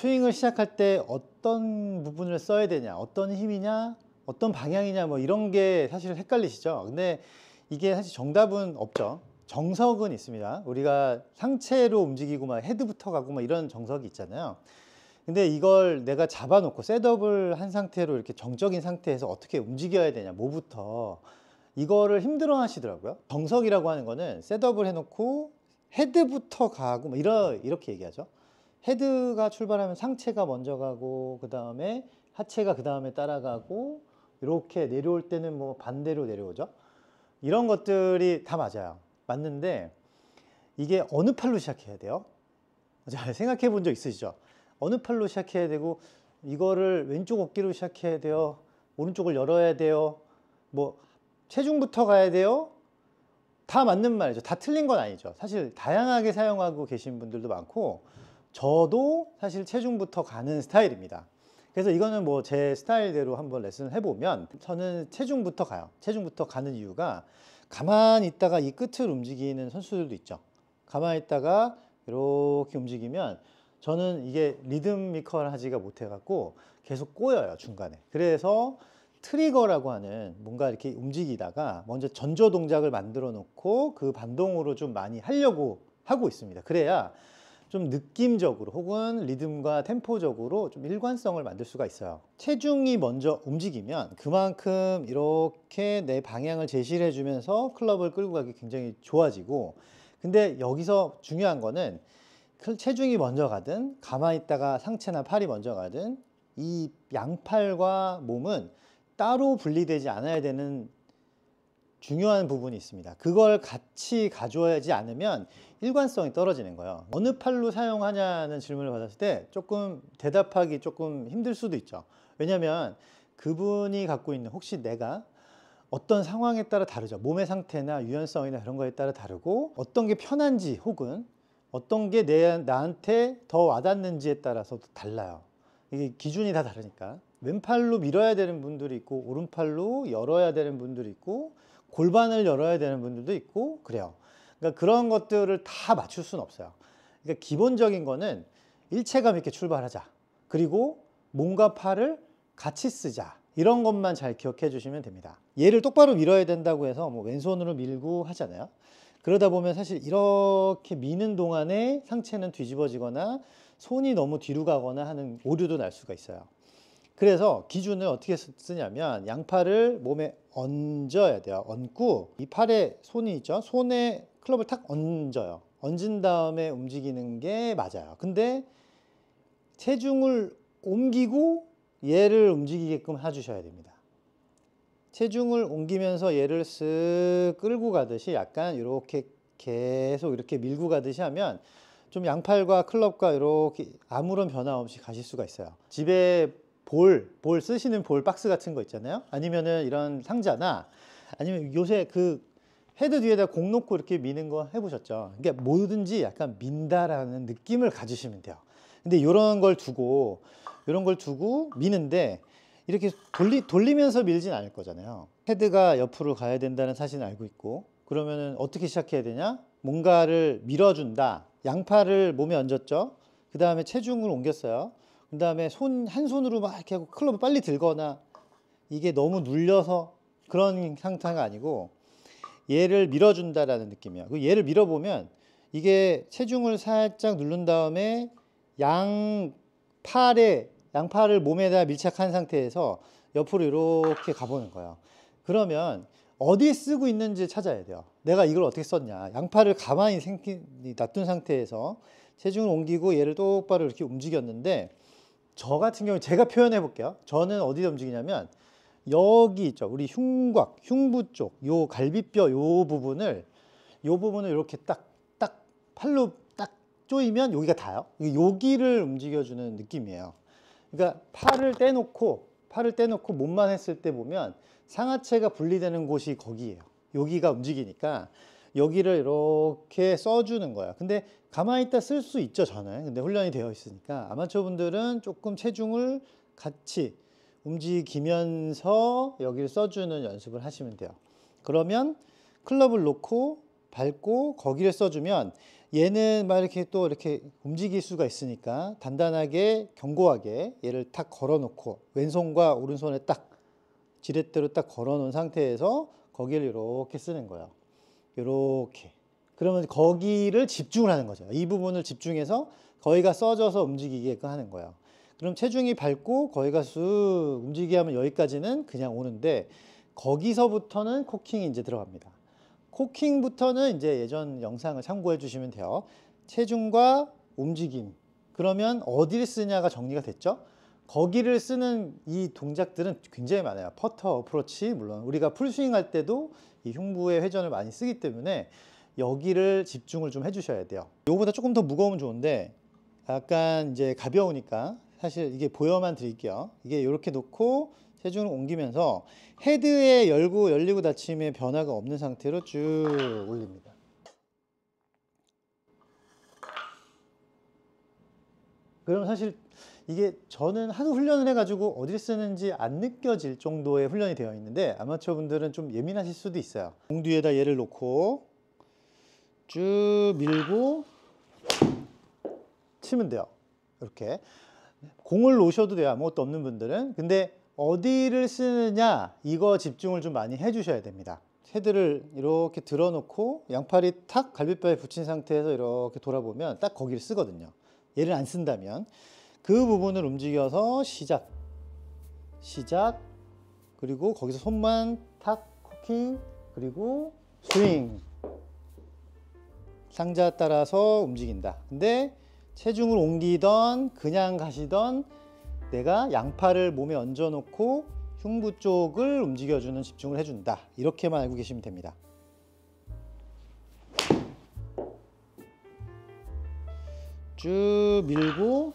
스윙을 시작할 때 어떤 부분을 써야 되냐, 어떤 힘이냐, 어떤 방향이냐, 뭐 이런 게 사실 헷갈리시죠? 근데 이게 사실 정답은 없죠. 정석은 있습니다. 우리가 상체로 움직이고 막 헤드부터 가고 막 이런 정석이 있잖아요. 근데 이걸 내가 잡아놓고 셋업을 한 상태로 이렇게 정적인 상태에서 어떻게 움직여야 되냐, 뭐부터, 이거를 힘들어 하시더라고요. 정석이라고 하는 거는 셋업을 해놓고 헤드부터 가고 뭐 이렇게 얘기하죠. 헤드가 출발하면 상체가 먼저 가고, 그 다음에 하체가 그 다음에 따라가고, 이렇게 내려올 때는 뭐 반대로 내려오죠. 이런 것들이 다 맞아요. 맞는데 이게 어느 팔로 시작해야 돼요? 잘 생각해 본 적 있으시죠? 어느 팔로 시작해야 되고, 이거를 왼쪽 어깨로 시작해야 돼요, 오른쪽을 열어야 돼요, 뭐 체중부터 가야 돼요? 다 맞는 말이죠. 다 틀린 건 아니죠. 사실 다양하게 사용하고 계신 분들도 많고, 저도 사실 체중부터 가는 스타일입니다. 그래서 이거는 뭐 제 스타일대로 한번 레슨을 해보면, 저는 체중부터 가요. 체중부터 가는 이유가, 가만히 있다가 이 끝을 움직이는 선수들도 있죠. 가만히 있다가 이렇게 움직이면 저는 이게 리드미컬하지가 못해갖고 계속 꼬여요, 중간에. 그래서 트리거라고 하는, 뭔가 이렇게 움직이다가 먼저 전조 동작을 만들어 놓고 그 반동으로 좀 많이 하려고 하고 있습니다. 그래야 좀 느낌적으로 혹은 리듬과 템포적으로 좀 일관성을 만들 수가 있어요. 체중이 먼저 움직이면 그만큼 이렇게 내 방향을 제시를 해주면서 클럽을 끌고 가기 굉장히 좋아지고, 근데 여기서 중요한 거는 체중이 먼저 가든 가만히 있다가 상체나 팔이 먼저 가든 이 양팔과 몸은 따로 분리되지 않아야 되는 중요한 부분이 있습니다. 그걸 같이 가져야지 않으면 일관성이 떨어지는 거예요. 어느 팔로 사용하냐는 질문을 받았을 때 조금 대답하기 조금 힘들 수도 있죠. 왜냐하면 그분이 갖고 있는, 혹시 내가 어떤 상황에 따라 다르죠. 몸의 상태나 유연성이나 그런 거에 따라 다르고, 어떤 게 편한지 혹은 어떤 게 나한테 더 와닿는지에 따라서도 달라요. 이게 기준이 다 다르니까. 왼팔로 밀어야 되는 분들이 있고, 오른팔로 열어야 되는 분들이 있고, 골반을 열어야 되는 분들도 있고, 그래요. 그러니까 그런 것들을 다 맞출 수는 없어요. 그러니까 기본적인 거는 일체감 있게 출발하자, 그리고 몸과 팔을 같이 쓰자, 이런 것만 잘 기억해 주시면 됩니다. 얘를 똑바로 밀어야 된다고 해서 뭐 왼손으로 밀고 하잖아요. 그러다 보면 사실 이렇게 미는 동안에 상체는 뒤집어지거나 손이 너무 뒤로 가거나 하는 오류도 날 수가 있어요. 그래서 기준을 어떻게 쓰냐면, 양팔을 몸에 얹어야 돼요. 얹고 이 팔에 손이 있죠. 손에 클럽을 탁 얹어요. 얹은 다음에 움직이는 게 맞아요. 근데 체중을 옮기고 얘를 움직이게끔 해주셔야 됩니다. 체중을 옮기면서 얘를 쓱 끌고 가듯이, 약간 이렇게 계속 이렇게 밀고 가듯이 하면 좀 양팔과 클럽과 이렇게 아무런 변화 없이 가실 수가 있어요. 집에 볼 쓰시는 볼 박스 같은 거 있잖아요. 아니면은 이런 상자나, 아니면 요새 그 헤드 뒤에다 공 놓고 이렇게 미는 거 해보셨죠? 그러니까 뭐든지 약간 민다라는 느낌을 가지시면 돼요. 근데 이런 걸 두고 미는데, 이렇게 돌리면서 밀진 않을 거잖아요. 헤드가 옆으로 가야 된다는 사실은 알고 있고, 그러면은 어떻게 시작해야 되냐? 뭔가를 밀어준다. 양팔을 몸에 얹었죠. 그 다음에 체중을 옮겼어요. 그 다음에 한 손으로 막 이렇게 하고 클럽을 빨리 들거나, 이게 너무 눌려서 그런 상태가 아니고, 얘를 밀어준다라는 느낌이야. 얘를 밀어보면 이게 체중을 살짝 누른 다음에 양팔을 몸에다 밀착한 상태에서 옆으로 이렇게 가보는 거예요. 그러면 어디에 쓰고 있는지 찾아야 돼요. 내가 이걸 어떻게 썼냐. 양팔을 가만히 놔둔 상태에서 체중을 옮기고 얘를 똑바로 이렇게 움직였는데, 저 같은 경우 제가 표현해 볼게요. 저는 어디다 움직이냐면, 여기 있죠. 우리 흉부 쪽, 요 갈비뼈 요 부분을 이렇게 딱 팔로 딱 조이면 여기가 닿아요. 여기를 움직여주는 느낌이에요. 그러니까 팔을 떼놓고 몸만 했을 때 보면 상하체가 분리되는 곳이 거기예요. 여기가 움직이니까 여기를 이렇게 써주는 거야. 근데 가만히 있다 쓸 수 있죠, 저는. 근데 훈련이 되어 있으니까. 아마추어 분들은 조금 체중을 같이 움직이면서 여기를 써주는 연습을 하시면 돼요. 그러면 클럽을 놓고 밟고 거기를 써주면 얘는 막 이렇게 또 이렇게 움직일 수가 있으니까 단단하게 견고하게 얘를 탁 걸어놓고 왼손과 오른손에 딱 지렛대로 딱 걸어놓은 상태에서 거기를 이렇게 쓰는 거예요. 이렇게. 그러면 거기를 집중을 하는 거죠. 이 부분을 집중해서 거기가 써져서 움직이게끔 하는 거예요. 그럼 체중이 밟고 거기가 쑥 움직이게 하면 여기까지는 그냥 오는데 거기서부터는 코킹이 이제 들어갑니다. 코킹부터는 이제 예전 영상을 참고해 주시면 돼요. 체중과 움직임. 그러면 어디를 쓰냐가 정리가 됐죠? 거기를 쓰는 이 동작들은 굉장히 많아요. 퍼터, 어프로치, 물론 우리가 풀스윙 할 때도 이 흉부의 회전을 많이 쓰기 때문에 여기를 집중을 좀 해주셔야 돼요. 이거보다 조금 더 무거우면 좋은데 약간 이제 가벼우니까 사실 이게 보여만 드릴게요. 이게 이렇게 놓고 체중을 옮기면서 헤드에 열고 열리고 닫힘의 변화가 없는 상태로 쭉 올립니다. 그럼 사실 이게 저는 하도 훈련을 해가지고 어디를 쓰는지 안 느껴질 정도의 훈련이 되어 있는데 아마추어 분들은 좀 예민하실 수도 있어요. 공 뒤에다 얘를 놓고 쭉 밀고 치면 돼요. 이렇게 공을 놓으셔도 돼요. 아무것도 없는 분들은. 근데 어디를 쓰느냐 이거 집중을 좀 많이 해 주셔야 됩니다. 헤드를 이렇게 들어놓고 양팔이 탁 갈비뼈에 붙인 상태에서 이렇게 돌아보면 딱 거기를 쓰거든요. 얘를 안 쓴다면 그 부분을 움직여서 시작 그리고 거기서 손만 탁 코킹 그리고 스윙 상자 따라서 움직인다. 근데 체중을 옮기던 그냥 가시던 내가 양팔을 몸에 얹어 놓고 흉부 쪽을 움직여주는 집중을 해준다. 이렇게만 알고 계시면 됩니다. 쭉 밀고